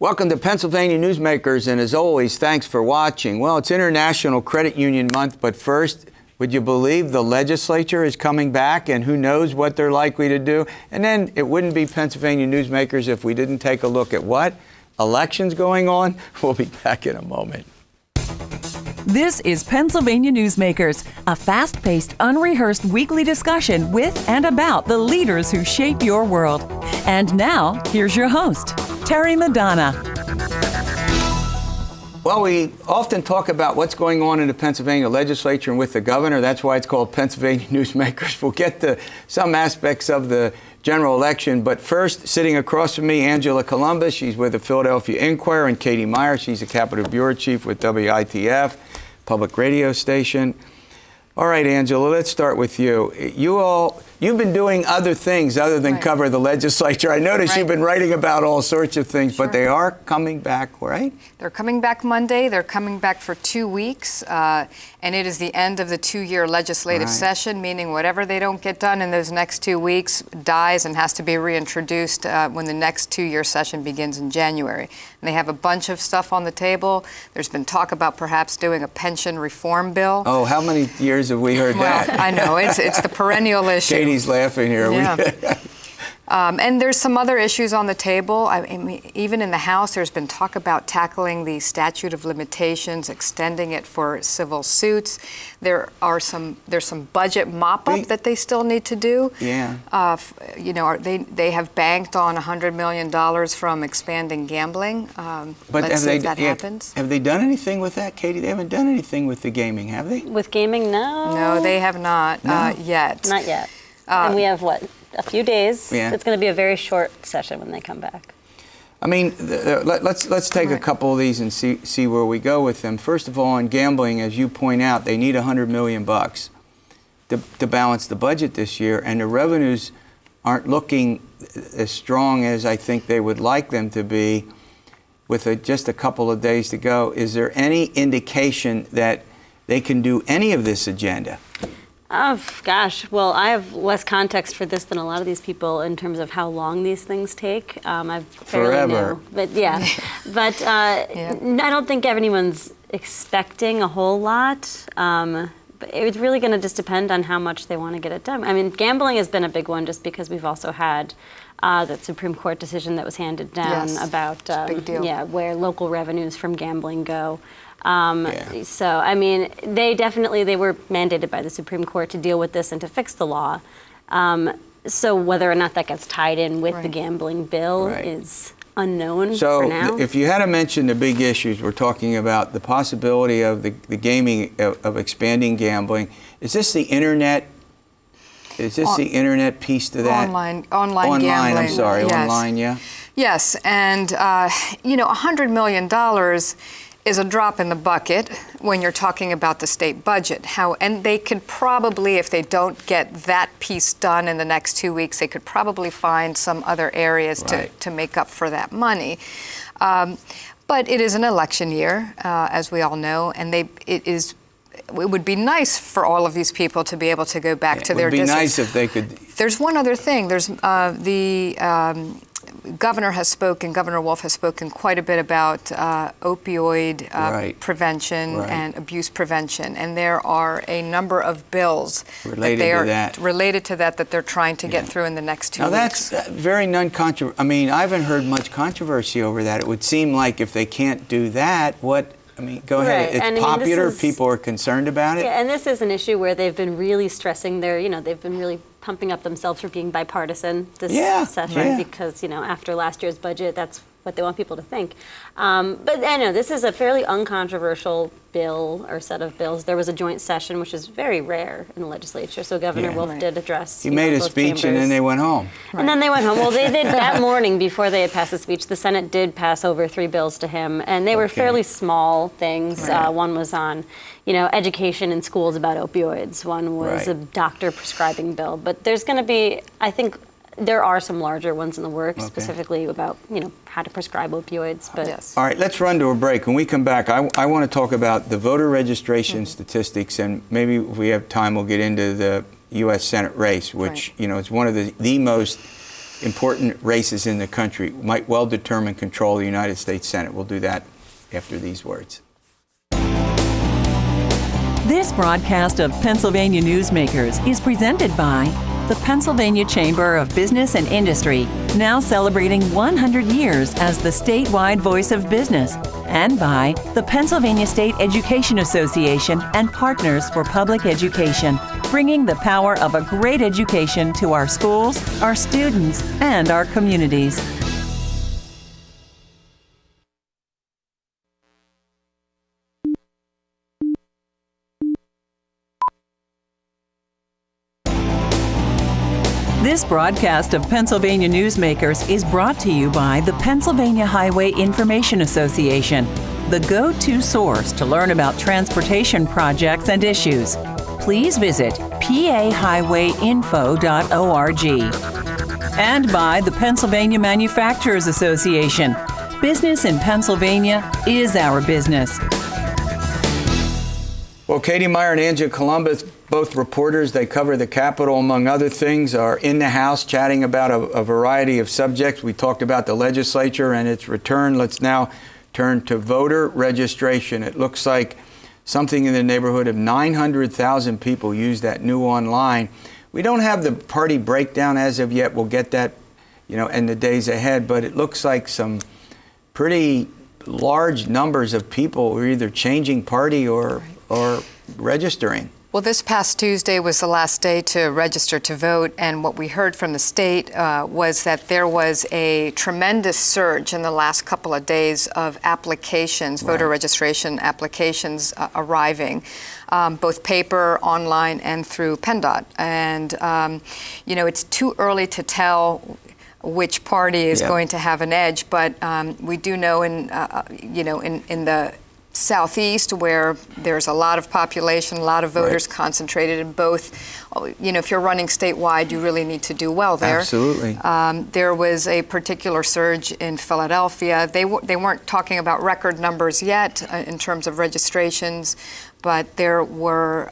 Welcome to Pennsylvania Newsmakers, and as always, thanks for watching. Well, it's International Credit Union Month, but first, would you believe the legislature is coming back, and who knows what they're likely to do? And then it wouldn't be Pennsylvania Newsmakers if we didn't take a look at what? Elections going on? We'll be back in a moment. This is Pennsylvania Newsmakers, a fast-paced, unrehearsed weekly discussion with and about the leaders who shape your world. And now, here's your host, Terry Madonna. Well, we often talk about what's going on in the Pennsylvania legislature and with the governor. That's why it's called Pennsylvania Newsmakers. We'll get to some aspects of the general election. But first, sitting across from me, Angela Couloumbis. She's with the Philadelphia Inquirer, and Katie Meyer. She's a Capitol Bureau Chief with WITF, public radio station. All right, Angela, let's start with you. You've been doing other things other than cover the legislature. I noticed you've been writing about all sorts of things, but they are coming back, right? They're coming back Monday. They're coming back for 2 weeks, and it is the end of the 2-year legislative session, meaning whatever they don't get done in those next 2 weeks dies and has to be reintroduced when the next 2-year session begins in January. And they have a bunch of stuff on the table. There's been talk about perhaps doing a pension reform bill. Oh, how many years have we heard that? I know. It's the perennial issue. Katie's laughing here. Yeah. And there's some other issues on the table. I mean, even in the House, there's been talk about tackling the statute of limitations, extending it for civil suits. There's some budget mop-up that they still need to do. Yeah. They have banked on $100 million from expanding gambling. But let's see if that happens. Have they done anything with that, Katie? They haven't done anything with the gaming, have they? With gaming, no. No, they have not yet. Not yet. And we have, what, a few days? Yeah. It's going to be a very short session when they come back. I mean, let's take a couple of these and see where we go with them. First of all, on gambling, as you point out, they need $100 million to balance the budget this year, and the revenues aren't looking as strong as I think they would like them to be with just a couple of days to go. Is there any indication that they can do any of this agenda? Oh, gosh. Well, I have less context for this than a lot of these people in terms of how long these things take. I'm fairly new. But yeah. But I don't think anyone's expecting a whole lot. But it's really going to just depend on how much they want to get it done. I mean, gambling has been a big one just because we've also had that Supreme Court decision that was handed down about where local revenues from gambling go. So, I mean, they were mandated by the Supreme Court to deal with this and to fix the law. So whether or not that gets tied in with the gambling bill is unknown for now. So if you had to mention the big issues, we're talking about the possibility of the gaming, of expanding gambling. Is this the internet? Is this the internet piece to that? Online gambling. I'm sorry, online, Yes, and, $100 million is a drop in the bucket when you're talking about the state budget. And they could probably, if they don't get that piece done in the next 2 weeks, they could probably find some other areas to make up for that money. But it is an election year, as we all know, and it would be nice for all of these people to be able to go back to their districts. It would be nice if they could. There's one other thing. There's Governor Wolf has spoken quite a bit about opioid prevention and abuse prevention, and there are a number of bills related to that they're trying to get through in the next 2 weeks. Now that's very non-controversial. I mean, I haven't heard much controversy over that. It would seem like if they can't do that, go ahead. It's popular. People are concerned about it. Yeah, and this is an issue where they've been really stressing they've been really pumping up themselves for being bipartisan this session because, after last year's budget, that's what they want people to think. But I know this is a fairly uncontroversial bill or set of bills. There was a joint session, which is very rare in the legislature. So Governor Wolf did address. He made a speech and then they went home. And then they went home. Well, they did that morning before they had passed the speech. The Senate did pass over 3 bills to him, and they were fairly small things. One was on, education in schools about opioids. One was a doctor prescribing bill. But there's going to be, I think, there are some larger ones in the works, specifically about, how to prescribe opioids. But all right, let's run to a break. When we come back, I want to talk about the voter registration statistics, and maybe if we have time, we'll get into the U.S. Senate race, which, is one of the most important races in the country might well determine control of the United States Senate. We'll do that after these words. This broadcast of Pennsylvania Newsmakers is presented by the Pennsylvania Chamber of Business and Industry, now celebrating 100 years as the statewide voice of business, and by the Pennsylvania State Education Association and Partners for Public Education, bringing the power of a great education to our schools, our students, and our communities. This broadcast of Pennsylvania Newsmakers is brought to you by the Pennsylvania Highway Information Association, the go-to source to learn about transportation projects and issues. Please visit pahighwayinfo.org. And by the Pennsylvania Manufacturers Association. Business in Pennsylvania is our business. Well, Katie Meyer and Angela Couloumbis, both reporters, they cover the Capitol, among other things, are in the House chatting about a variety of subjects. We talked about the legislature and its return. Let's now turn to voter registration. It looks like something in the neighborhood of 900,000 people use that new online. We don't have the party breakdown as of yet. We'll get that, in the days ahead, but it looks like some pretty large numbers of people are either changing party or registering. Well, this past Tuesday was the last day to register to vote, and what we heard from the state was that there was a tremendous surge in the last couple of days of applications, voter registration applications arriving, both paper, online, and through PennDOT. And, it's too early to tell which party is going to have an edge, but we do know in the Southeast, where there's a lot of population, a lot of voters concentrated in both. If you're running statewide, you really need to do well there. Absolutely. There was a particular surge in Philadelphia. They weren't talking about record numbers yet in terms of registrations, but there were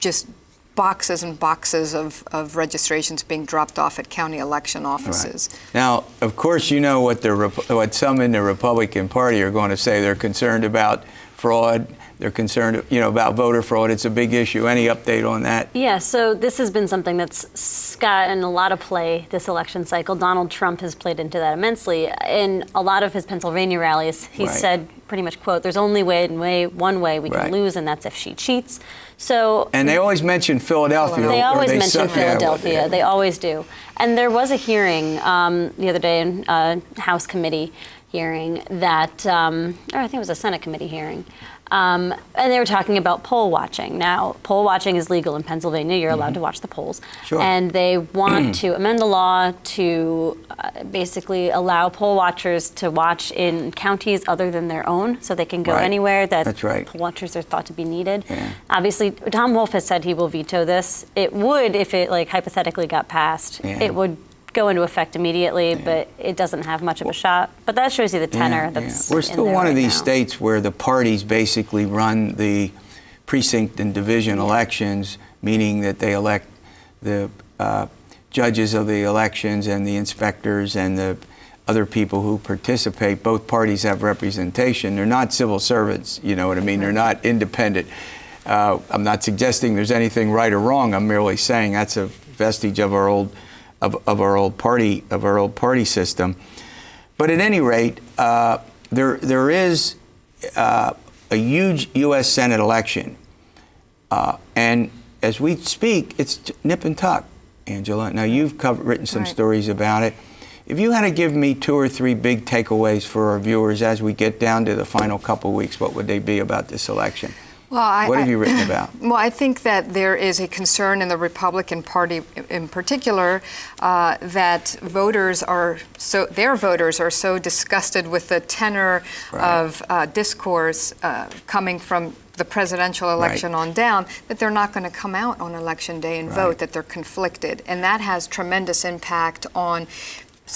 just boxes and boxes of registrations being dropped off at county election offices. Right. Now, of course, you know what some in the Republican Party are going to say. They're concerned about fraud. They're concerned, about voter fraud. It's a big issue. Any update on that? Yeah, so this has been something that's gotten a lot of play this election cycle. Donald Trump has played into that immensely. In a lot of his Pennsylvania rallies, he said pretty much, quote, "There's only one way we can lose, and that's if she cheats." So, and they always mention Philadelphia. They always mention Philadelphia. They always do. And there was a hearing the other day in a House committee hearing that, or I think it was a Senate committee hearing, and they were talking about poll watching. Now, poll watching is legal in Pennsylvania. You're allowed to watch the polls. Sure. And they want to amend the law to basically allow poll watchers to watch in counties other than their own, so they can go anywhere that poll watchers are thought to be needed. Yeah. Obviously, Tom Wolf has said he will veto this. It would, if it hypothetically got passed, it would go into effect immediately, but it doesn't have much of a shot. But that shows you the tenor that's We're still one of these states where the parties basically run the precinct and division elections, meaning that they elect the judges of the elections and the inspectors and the other people who participate. Both parties have representation. They're not civil servants, you know what I mean? They're not independent. I'm not suggesting there's anything right or wrong. I'm merely saying that's a vestige of our old party system. But at any rate, there is a huge U.S. Senate election, and as we speak, it's nip and tuck, Angela. Now you've written some stories about it. If you had to give me 2 or 3 big takeaways for our viewers as we get down to the final couple of weeks, what would they be about this election? Well, what have you written about? Well, I think that there is a concern in the Republican Party in particular that their voters are so disgusted with the tenor of discourse coming from the presidential election on down that they're not going to come out on election day and vote, that they're conflicted. And that has tremendous impact on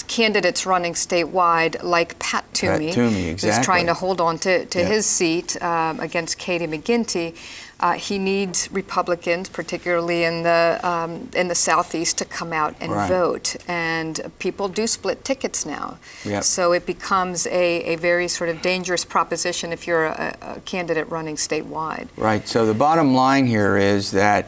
candidates running statewide, like Pat Toomey, exactly. who's trying to hold on to his seat against Katie McGinty. He needs Republicans, particularly in the Southeast, to come out and vote. And people do split tickets now. Yep. So it becomes a very sort of dangerous proposition if you're a candidate running statewide. Right. So the bottom line here is that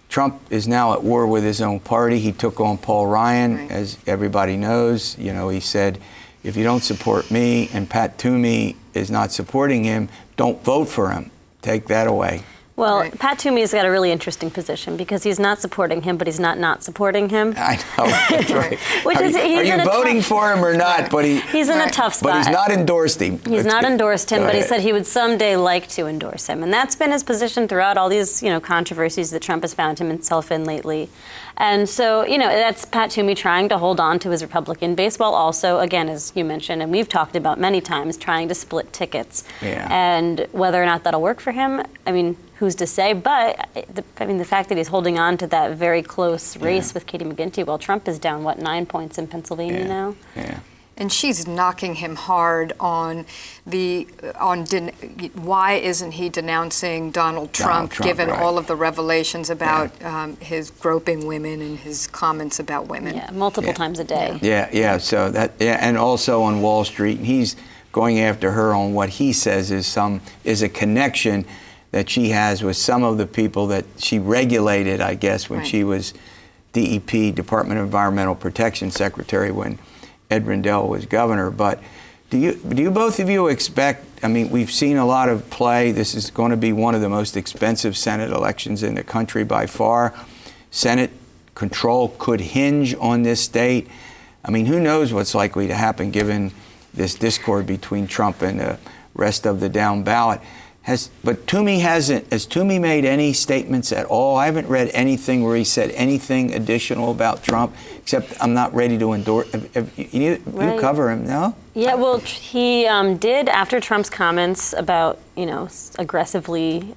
Trump is now at war with his own party. He took on Paul Ryan, as everybody knows. You know, he said, if you don't support me and Pat Toomey is not supporting him, don't vote for him. Take that away. Well, Pat Toomey's got a really interesting position because he's not supporting him, but he's not supporting him. I know, that's right. Are you voting for him or not? But he's in a tough spot. But he's not endorsed him. He's not endorsed him, but he said he would someday like to endorse him. And that's been his position throughout all these, controversies that Trump has found himself in lately. And so, that's Pat Toomey trying to hold on to his Republican base while also, again, as you mentioned, and we've talked about many times, trying to split tickets. Yeah. And whether or not that'll work for him, I mean, who's to say? But the fact that he's holding on to that very close race with Katie McGinty, while Trump is down 9 points in Pennsylvania now. Yeah. And she's knocking him hard on why isn't he denouncing Donald Trump given all of the revelations about his groping women and his comments about women. Yeah, multiple times a day. Yeah. So and also on Wall Street, he's going after her on what he says is a connection that she has with some of the people that she regulated, I guess, when she was DEP, Department of Environmental Protection Secretary, when Ed Rendell was governor. But do you both of you expect, I mean, we've seen a lot of play. This is going to be one of the most expensive Senate elections in the country by far. Senate control could hinge on this state. I mean, who knows what's likely to happen given this discord between Trump and the rest of the down ballot. But Toomey hasn't. Has Toomey made any statements at all? I haven't read anything where he said anything additional about Trump, except I'm not ready to endorse. You cover him, no? Yeah, well, he did after Trump's comments about, aggressively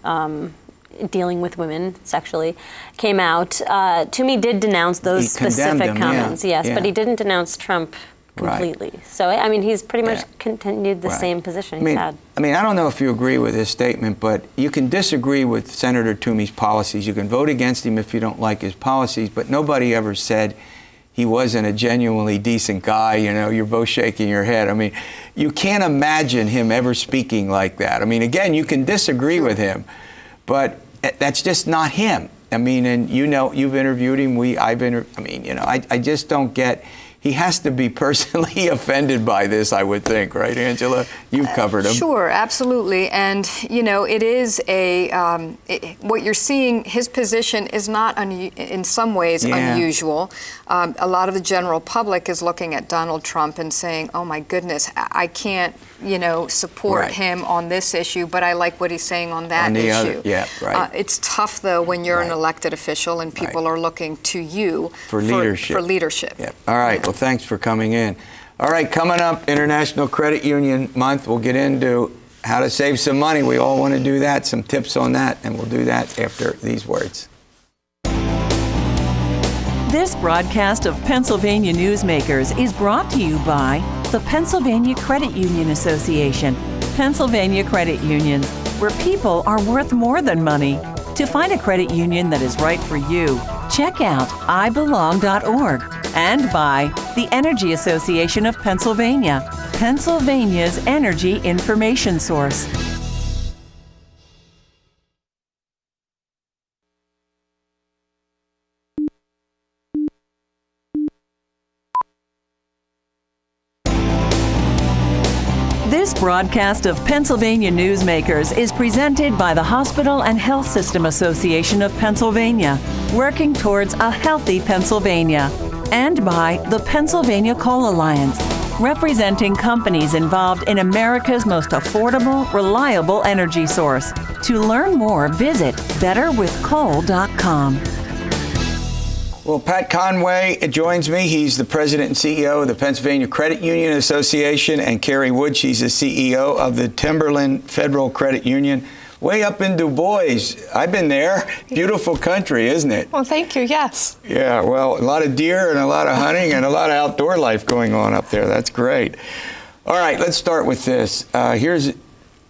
dealing with women sexually came out. Toomey did denounce those specific comments, but he didn't denounce Trump completely. Right. So, I mean, he's pretty much continued the same position he's had. I mean, I don't know if you agree with his statement, but you can disagree with Senator Toomey's policies. You can vote against him if you don't like his policies, but nobody ever said he wasn't a genuinely decent guy. You're both shaking your head. I mean, you can't imagine him ever speaking like that. I mean, again, you can disagree with him, but that's just not him. I mean, and you've interviewed him. I just don't get. He has to be personally offended by this, I would think, right, Angela? You've covered him. Sure, absolutely. And, it is what you're seeing, his position is not, in some ways, unusual. A lot of the general public is looking at Donald Trump and saying, oh, my goodness, I can't, support him on this issue, but I like what he's saying on that issue. It's tough, though, when you're an elected official and people are looking to you for leadership. Yep. All right. Well, thanks for coming in. All right, coming up, International Credit Union Month. We'll get into how to save some money. We all want to do that, some tips on that, and we'll do that after these words. This broadcast of Pennsylvania Newsmakers is brought to you by the Pennsylvania Credit Union Association. Pennsylvania Credit Unions, where people are worth more than money. To find a credit union that is right for you, check out ibelong.org. And by the Energy Association of Pennsylvania, Pennsylvania's energy information source. This broadcast of Pennsylvania Newsmakers is presented by the Hospital and Health System Association of Pennsylvania, working towards a healthy Pennsylvania, and by the Pennsylvania Coal Alliance, representing companies involved in America's most affordable, reliable energy source. To learn more, visit betterwithcoal.com. Well, Pat Conway joins me. He's the president and CEO of the Pennsylvania Credit Union Association, and Carrie Wood, she's the CEO of the Timberland Federal Credit Union. way up in Du Bois. I've been there. Beautiful country, isn't it? Well, thank you, yes. Yeah, well, a lot of deer and a lot of hunting and a lot of outdoor life going on up there. That's great. All right, let's start with this.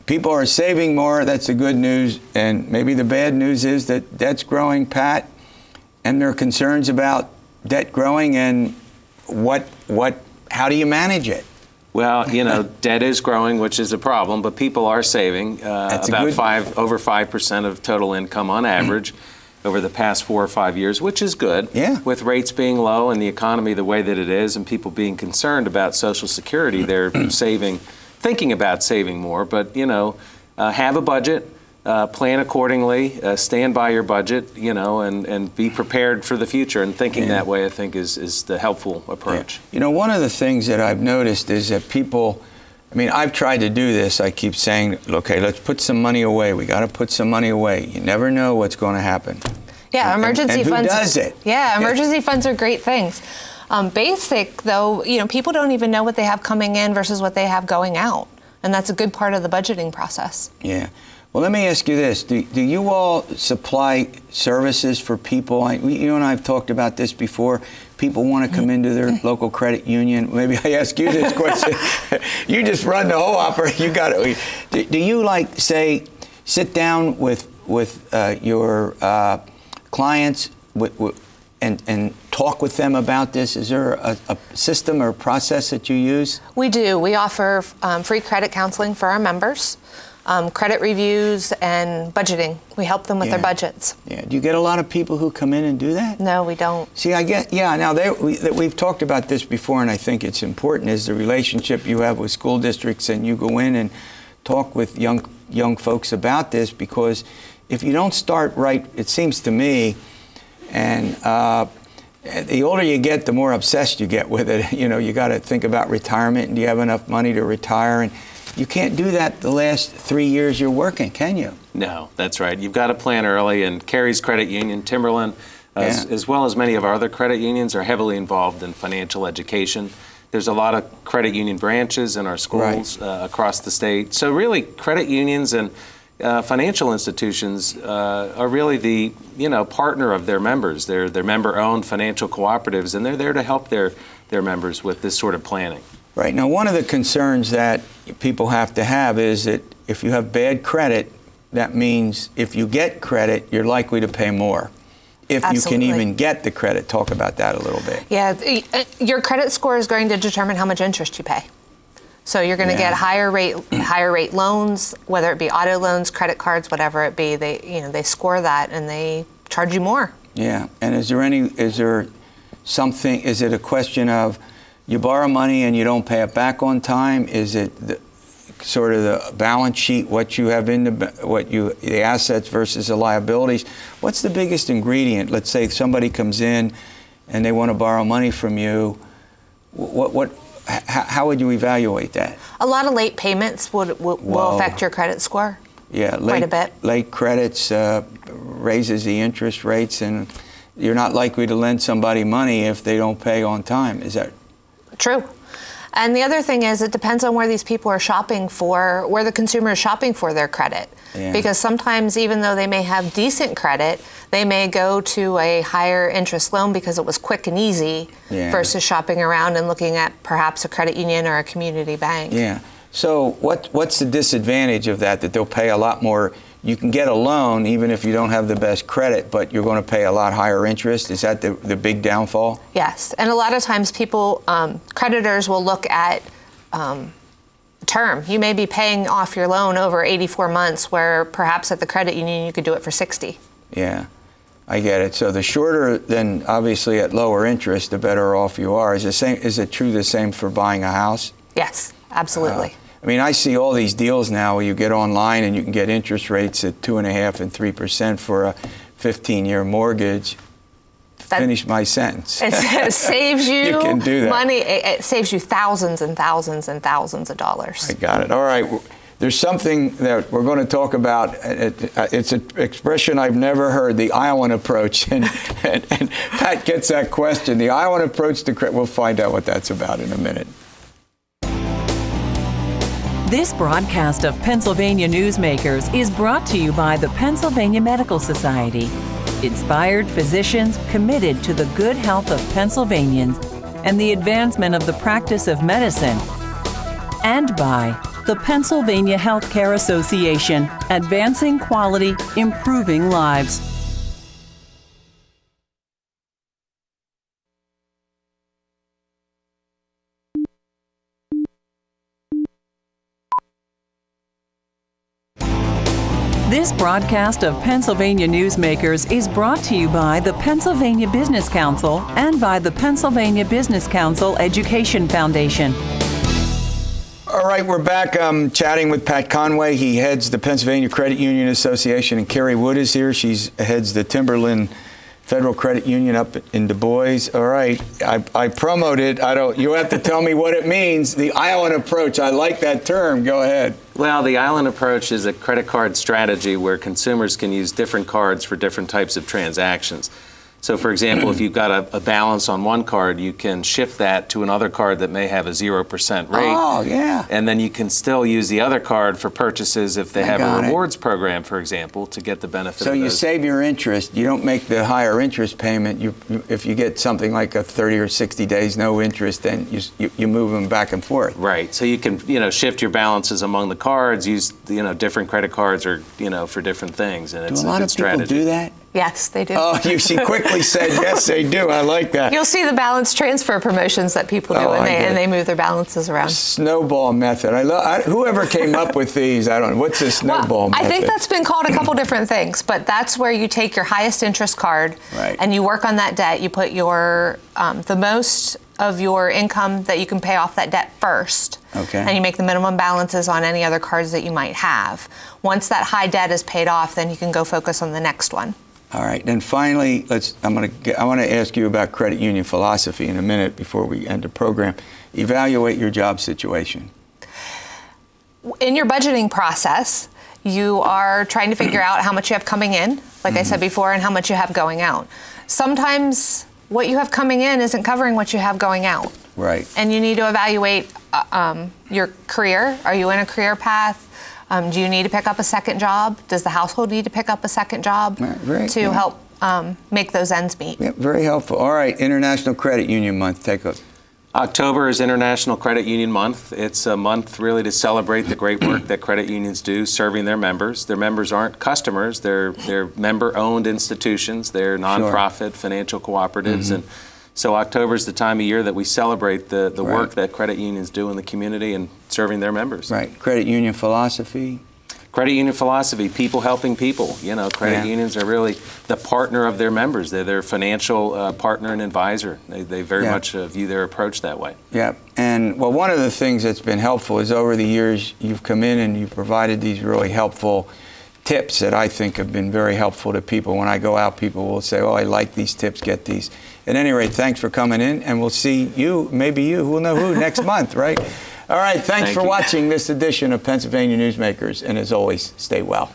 People are saving more. That's the good news. And maybe the bad news is that debt's growing, Pat, and there are concerns about debt growing and how do you manage it? Well, debt is growing, which is a problem, but people are saving over 5% of total income on average over the past 4 or 5 years, which is good. Yeah. With rates being low and the economy the way that it is and people being concerned about Social Security, they're thinking about saving more. But, have a budget, plan accordingly, stand by your budget, and be prepared for the future. And thinking that way, I think, is the helpful approach. Yeah. One of the things that I've noticed is that people, I've tried to do this. I keep saying, okay, let's put some money away. We got to put some money away. You never know what's going to happen. Yeah, emergency and funds. Who does it? Yeah, emergency funds are great things. Basic, though, people don't even know what they have coming in versus what they have going out. And that's a good part of the budgeting process. Yeah. Well, let me ask you this. Do you all supply services for people? You and I have talked about this before. People want to come into their local credit union. Maybe I ask you this question. You just run the whole operation. You got it. Do you, say, sit down with your clients and talk with them about this? Is there a system or process that you use? We do. We offer free credit counseling for our members. Credit reviews and budgeting. We help them with their budgets. Yeah. Do you get a lot of people who come in and do that? No, we don't. See, now we've talked about this before, and I think it's important, is the relationship you have with school districts, and you go in and talk with young folks about this, because if you don't start right, it seems to me, and the older you get, the more obsessed you get with it. You got to think about retirement, and do you have enough money to retire? And you can't do that the last 3 years you're working, can you? No, that's right. You've got to plan early, and Carrie's credit union, Timberland, as well as many of our other credit unions, are heavily involved in financial education. There's a lot of credit union branches in our schools across the state. So really, credit unions and financial institutions are really the partner of their members. They're member-owned financial cooperatives, and they're there to help their members with this sort of planning. Right. Now, one of the concerns that people have to have is that if you have bad credit, that means if you get credit, you're likely to pay more. If Absolutely. You can even get the credit. Talk about that a little bit. Yeah, your credit score is going to determine how much interest you pay. So you're going to get higher rate loans, whether it be auto loans, credit cards, whatever it be. They score that and they charge you more. Yeah. And is it a question of you borrow money and you don't pay it back on time? Is it sort of the balance sheet, what you have the assets versus the liabilities? What's the biggest ingredient? Let's say somebody comes in and they want to borrow money from you. How would you evaluate that? A lot of late payments will affect your credit score. Yeah, quite a bit. Late credits raises the interest rates, and you're not likely to lend somebody money if they don't pay on time. Is that true? And the other thing is, it depends on where these people are shopping for, where the consumer is shopping for their credit. Yeah. Because sometimes, even though they may have decent credit, they may go to a higher interest loan because it was quick and easy versus shopping around and looking at perhaps a credit union or a community bank. Yeah. So what's the disadvantage of that they'll pay a lot more? You can get a loan even if you don't have the best credit, but you're going to pay a lot higher interest. Is that the big downfall? Yes. And a lot of times creditors will look at term. You may be paying off your loan over 84 months, where perhaps at the credit union you could do it for 60. Yeah, I get it. So the shorter, then obviously at lower interest, the better off you are. Is it true the same for buying a house? Yes, absolutely. I see all these deals now where you get online and you can get interest rates at 2.5% and 3% for a 15-year mortgage. Finish my sentence. It saves you, can do that. Money. It saves you thousands and thousands and thousands of dollars. I got it. All right. There's something that we're going to talk about. It's an expression I've never heard, the Iowan approach. And Pat gets that question. The Iowan approach to credit. We'll find out what that's about in a minute. This broadcast of Pennsylvania Newsmakers is brought to you by the Pennsylvania Medical Society. Inspired physicians committed to the good health of Pennsylvanians and the advancement of the practice of medicine. And by the Pennsylvania Healthcare Association, advancing quality, improving lives. This broadcast of Pennsylvania Newsmakers is brought to you by the Pennsylvania Business Council and by the Pennsylvania Business Council Education Foundation. All right, we're back chatting with Pat Conway. He heads the Pennsylvania Credit Union Association, and Carrie Wood is here. She heads the Timberland Federal Credit Union up in Du Bois. All right, I promoted. You have to tell me what it means. The island approach. I like that term. Go ahead. Well, the island approach is a credit card strategy where consumers can use different cards for different types of transactions. So, for example, if you've got a balance on one card, you can shift that to another card that may have a 0% rate. Oh, yeah. And then you can still use the other card for purchases if they have a rewards program, for example, to get the benefit of those. So you save your interest. You don't make the higher interest payment. If you get something like a 30 or 60 days no interest, then you move them back and forth. Right. So you can shift your balances among the cards, use different credit cards or for different things, and it's a lot good of strategy. people do that? Yes, they do. Oh, she quickly said yes, they do. I like that. You'll see the balance transfer promotions that people do, and they move their balances around. Snowball method. Whoever came up with these, I don't know. What's the snowball method? I think that's been called a couple different things, but that's where you take your highest interest card and you work on that debt. You put your the most of your income that you can pay off that debt first. Okay. And you make the minimum balances on any other cards that you might have. Once that high debt is paid off, then you can go focus on the next one. All right, then finally, I want to ask you about credit union philosophy in a minute before we end the program. Evaluate your job situation. In your budgeting process, you are trying to figure out how much you have coming in, like I said before, and how much you have going out. Sometimes what you have coming in isn't covering what you have going out. Right. And you need to evaluate your career. Are you in a career path? Do you need to pick up a second job? Does the household need to pick up a second job to help make those ends meet? Yeah, very helpful. All right, International Credit Union Month. October is International Credit Union Month. It's a month really to celebrate the great work that credit unions do serving their members. Their members aren't customers. They're member-owned institutions. They're nonprofit financial cooperatives. And so October is the time of year that we celebrate the work that credit unions do in the community and serving their members. Right. Credit union philosophy. Credit union philosophy, people helping people. Credit unions are really the partner of their members. They're their financial partner and advisor. They very much view their approach that way. Yeah. And, well, one of the things that's been helpful is over the years you've come in and you've provided these really helpful tips that I think have been very helpful to people. When I go out, people will say, oh, I like these tips, get these. At any rate, thanks for coming in, and we'll see you, maybe you, who'll know who, next month, right? All right, thanks for watching this edition of Pennsylvania Newsmakers, and as always, stay well.